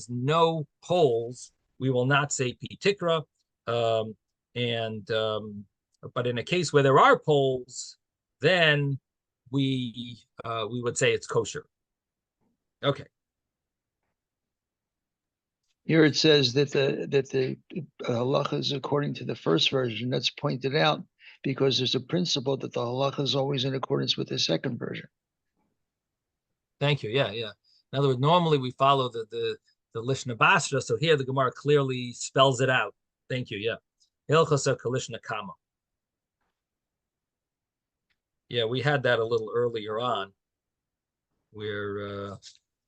[SPEAKER 1] no poles, we will not say pitikra, but in a case where there are poles, then we would say it's kosher. Okay.
[SPEAKER 6] Here it says that the halacha is according to the first version. That's pointed out because there's a principle that the halacha is always in accordance with the second version.
[SPEAKER 1] Thank you. Yeah. In other words, normally we follow the Lishna Basra, so here the Gemara clearly spells it out. Thank you. Yeah. Hilchasa Kalishna Kama. Yeah, we had that a little earlier on, where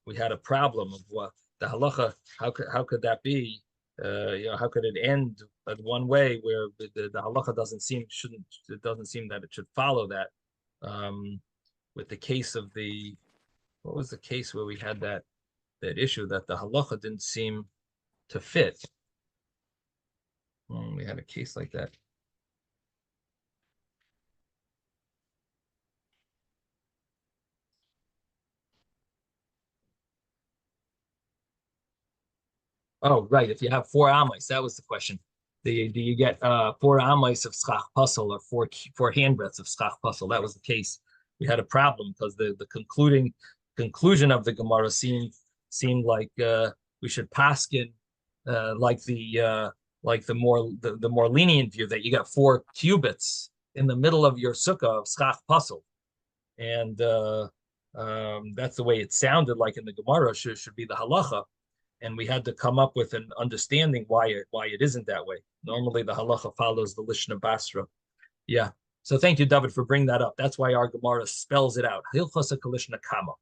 [SPEAKER 1] we had a problem of what the halacha. How could that be? How could it end one way where the halacha doesn't seem that it should follow that? With the case of what was the case where we had that issue that the halacha didn't seem to fit? We had a case like that. Oh, right. If you have 4 amos, that was the question. Do you get 4 amos of schach puzzle or four handbreadths of schach puzzle? That was the case. We had a problem because the conclusion of the Gemara seemed like we should paskin like the more lenient view that you got 4 cubits in the middle of your sukkah of schach puzzle, and that's the way it sounded like in the Gemara should be the halacha. And we had to come up with an understanding why it isn't that way. Normally, the halacha follows the Lishna Basra. Yeah. So thank you, David, for bringing that up. That's why our Gemara spells it out. Hilchasa Kalishna Kama.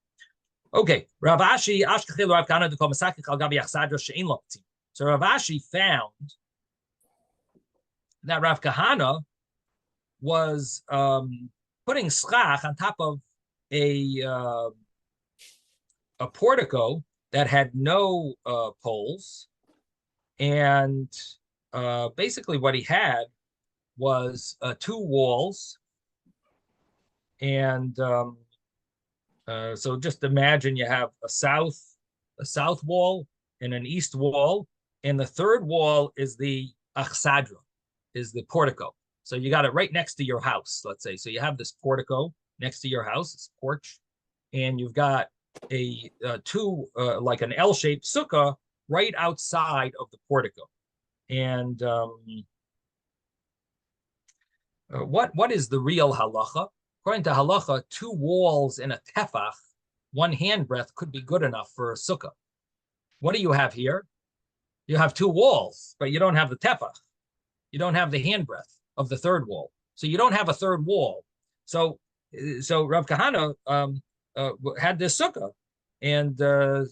[SPEAKER 1] Okay. Rav Ashi Ashkechil Rav Kana Dukom Masakich Al Gabi Achsadra Shein Lokti. So Rav Ashi found that Rav Kahana was putting schach on top of a portico that had no poles, and basically what he had was 2 walls, and so just imagine you have a south wall and an east wall, and the third wall is the achsadra, is the portico. So you got it right next to your house, let's say. So you have this portico next to your house, this porch, and you've got a like an L-shaped sukkah right outside of the portico. And what is the real halacha? According to halacha, 2 walls in a tefach, 1 handbreadth could be good enough for a sukkah. What do you have here? You have 2 walls, but you don't have the tefach. You don't have the handbreadth of the third wall. So you don't have a third wall. So Rav Kahana had this sukkah, and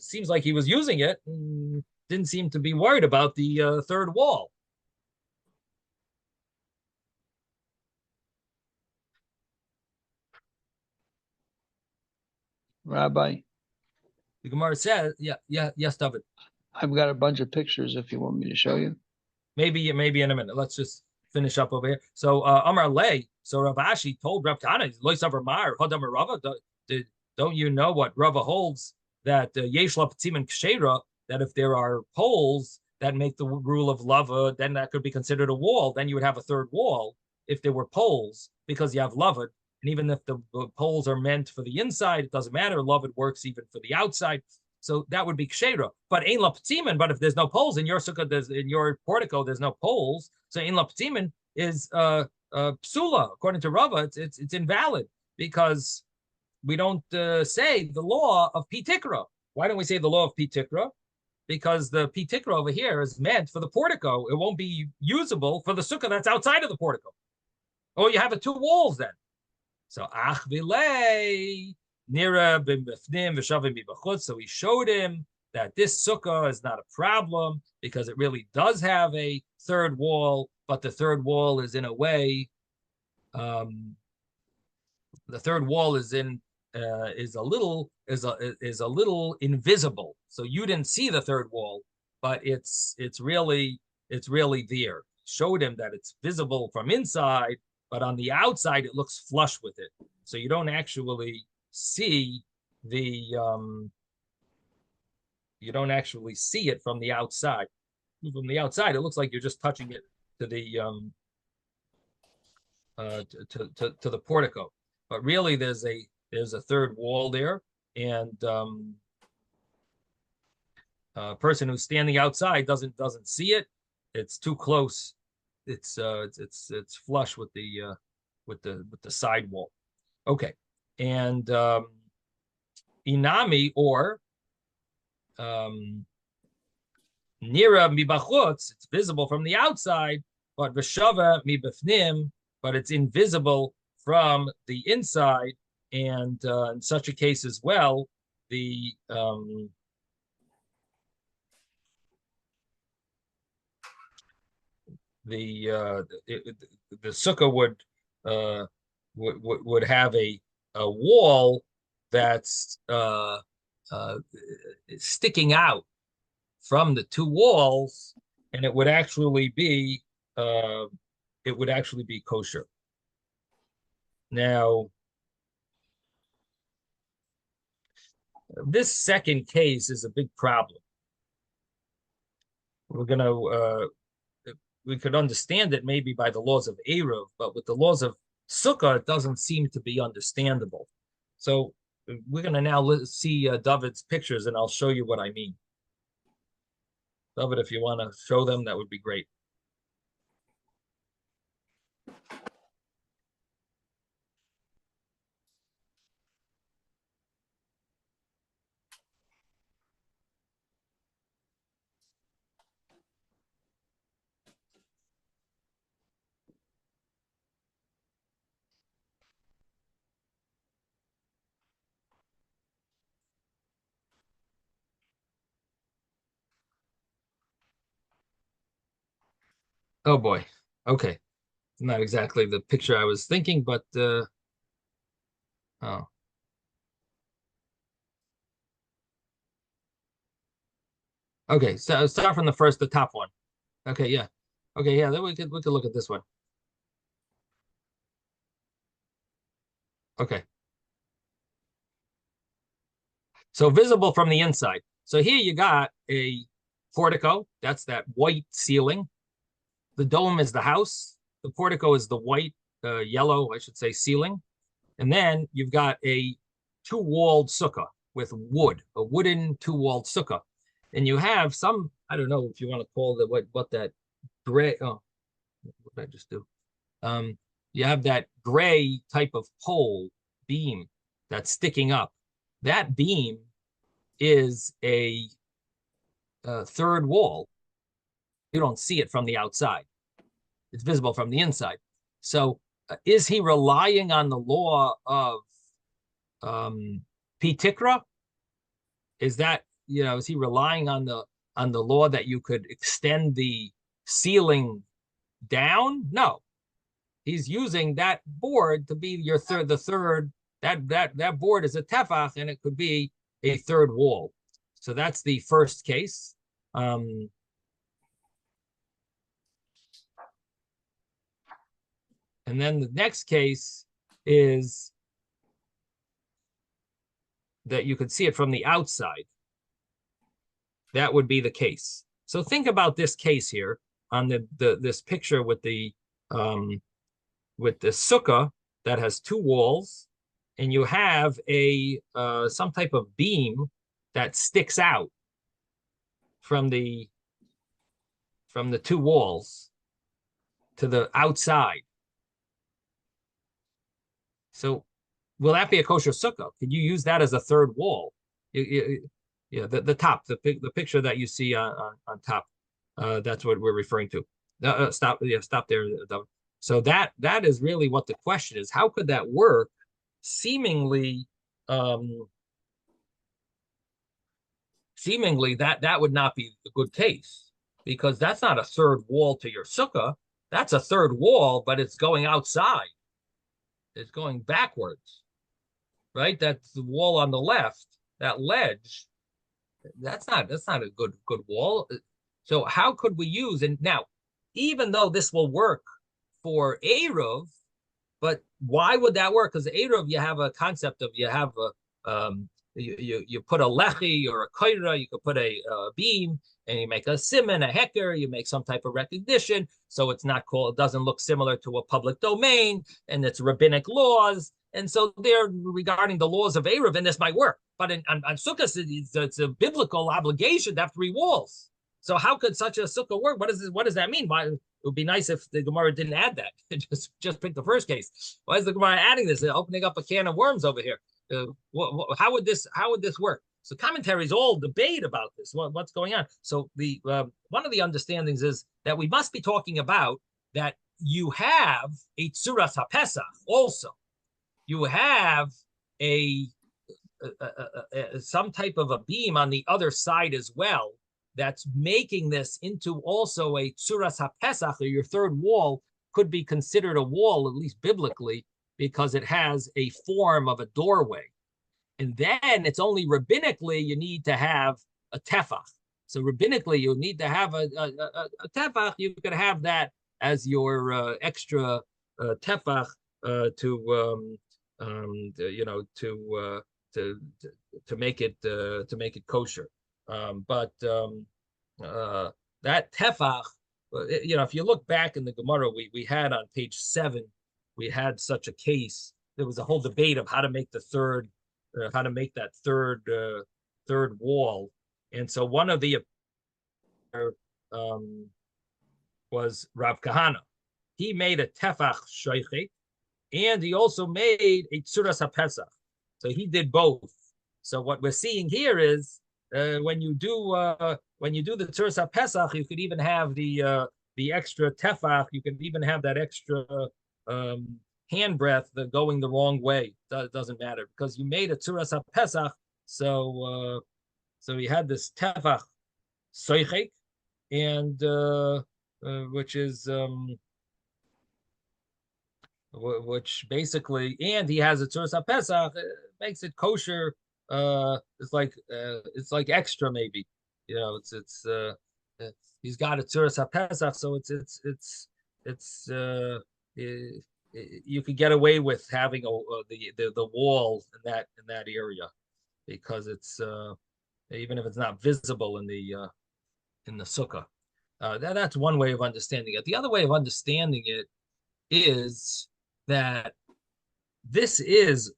[SPEAKER 1] seems like he was using it and didn't seem to be worried about the third wall.
[SPEAKER 6] Rabbi,
[SPEAKER 1] The Gemara says, yes, David.
[SPEAKER 6] I've got a bunch of pictures if you want me to show you.
[SPEAKER 1] Maybe in a minute. Let's just finish up over here. So Amar Lay, so Rav Ashi told Rav Kana, don't you know what Rava holds, that Yesh Lapatim and Kshera, that if there are poles that make the rule of lava, then that could be considered a wall. Then you would have a third wall if there were poles, because you have lava. And even if the poles are meant for the inside, it doesn't matter. Lava works even for the outside. So that would be kshera. But ein laptimin, but if there's no poles in your sukkah, in your portico, there's no poles. So ein laptimin is psula. According to Rava, it's invalid, because we don't say the law of pitikra. Why don't we say the law of pitikra? Because the pitikra over here is meant for the portico. It won't be usable for the sukkah that's outside of the portico. Oh, you have the two walls then. So ach vilei nira b'mifnim v'shavim b'chutz. So he showed him that this sukkah is not a problem, because it really does have a third wall, but the third wall is in a way, the third wall is a little invisible. So you didn't see the third wall, but it's really there. Showed him that it's visible from inside, but on the outside it looks flush with it. So you don't actually see it from the outside. From the outside, it looks like you're just touching it to the to the portico. But really, there's a third wall there, and a person who's standing outside doesn't see it. It's too close. It's flush with the side wall. Okay, and inami, or nira mibachutz, it's visible from the outside, but v'shava mibafnim, but it's invisible from the inside. And in such a case as well, the sukkah would have a wall that's sticking out from the two walls, and it would actually be kosher. Now, this second case is a big problem. We could understand it maybe by the laws of Eruv, but with the laws of Sukkah, it doesn't seem to be understandable. So we're going to now see David's pictures, and I'll show you what I mean. David, if you want to show them, that would be great. Oh boy. Okay. Not exactly the picture I was thinking, but oh. Okay, so start from the top one. Okay, yeah. Okay, yeah, then we could look at this one. Okay. So visible from the inside. So here you got a portico. That's that white ceiling. The dome is the house. The portico is the white, yellow, I should say, ceiling. And then you've got a two-walled sukkah with wood, a wooden two-walled sukkah. And you have some, I don't know if you want to call it what that gray, oh, what did I just do? You have that gray type of pole beam that's sticking up. That beam is a third wall. You don't see it from the outside. It's visible from the inside. So is he relying on the law of Pitikra? Is that, is he relying on the law that you could extend the ceiling down? No. He's using that board to be the third. That board is a tefach, and it could be a third wall. So that's the first case. And then the next case is that you could see it from the outside. That would be the case. So think about this case here on this picture with the sukkah that has two walls, and you have a some type of beam that sticks out from the two walls to the outside. So will that be a kosher sukkah? Could you use that as a third wall? Yeah, the top, the picture that you see on top. That's what we're referring to. Stop. Yeah, stop there. So that is really what the question is. How could that work? Seemingly, that would not be a good case, because that's not a third wall to your sukkah. That's a third wall, but it's going outside. It's going backwards, right? That's the wall on the left, that ledge. That's not a good wall. So how could we use, and now, even though this will work for Eruv, but why would that work? Because Eruv, you have a concept of, you have a you put a lechi or a koira, you could put a beam, and you make a siman, a heker, you make some type of recognition, so it's not called, it doesn't look similar to a public domain, and it's rabbinic laws, and so they're regarding the laws of Eruv, and this might work. But on Sukkah, it's a biblical obligation to have three walls. So how could such a sukkah work? What does that mean? Why, it would be nice if the Gemara didn't add that. just pick the first case. Why is the Gemara adding this? They're opening up a can of worms over here. How would this work? So commentaries all debate about this. What's going on? So the one of the understandings is that we must be talking about that you have a tzuras haPesach also. You have some type of a beam on the other side as well, that's making this into also a tzuras haPesach, or your third wall could be considered a wall, at least biblically, because it has a form of a doorway. And then it's only rabbinically you need to have a tefach. So rabbinically you need to have a tefach. You could have that as your extra tefach to make it kosher. But that tefach, if you look back in the Gemara, we had on page 7, we had such a case. There was a whole debate of how to make that third wall, and so one of the was Rav Kahana. He made a tefach shoichet, and he also made a tzuras haPesach. So he did both. So what we're seeing here is when you do the tzuras haPesach, you could even have the extra tefach. You can even have that extra hand breath going the wrong way. It doesn't matter, because you made a tzuras haPesach. So you had this tefach soichek, and which basically, and he has a tzuras haPesach, makes it kosher. It's like extra, maybe, he's got a tzuras haPesach, so you could get away with having the wall in that area, because it's even if it's not visible in the sukkah. That's one way of understanding it. The other way of understanding it is that this is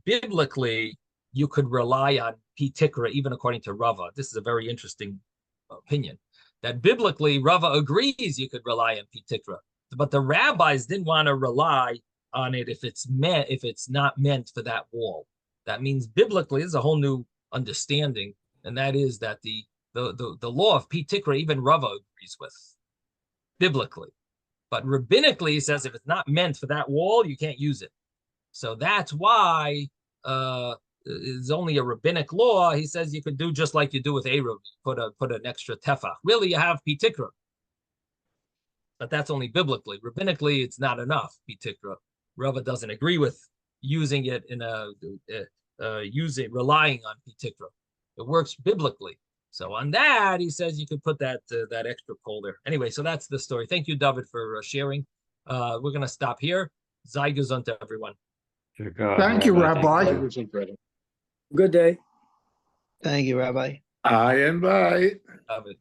[SPEAKER 1] biblically, you could rely on P-Tikra, even according to Rava. This is a very interesting opinion, that biblically Rava agrees you could rely on P-Tikra, but the rabbis didn't want to rely on it if it's not meant for that wall. That means biblically, there's a whole new understanding, and that is that the law of P-Tikra, even Rava agrees with biblically. But rabbinically, he says if it's not meant for that wall, you can't use it. So that's why it's only a rabbinic law. He says you could do just like you do with Eruv, put an extra tefach. Really, you have P-Tikra, but that's only biblically. Rabbinically, it's not enough P-Tikra. Rava doesn't agree with using it relying on P-Tikra. It works biblically. So on that, he says you could put that that extra pole there. Anyway, so that's the story. Thank you, David, for sharing. We're gonna stop here. Sei gesund to everyone.
[SPEAKER 3] Thank you, Rabbi.
[SPEAKER 5] Good day.
[SPEAKER 6] Thank you, Rabbi.
[SPEAKER 3] I and bye.
[SPEAKER 1] David.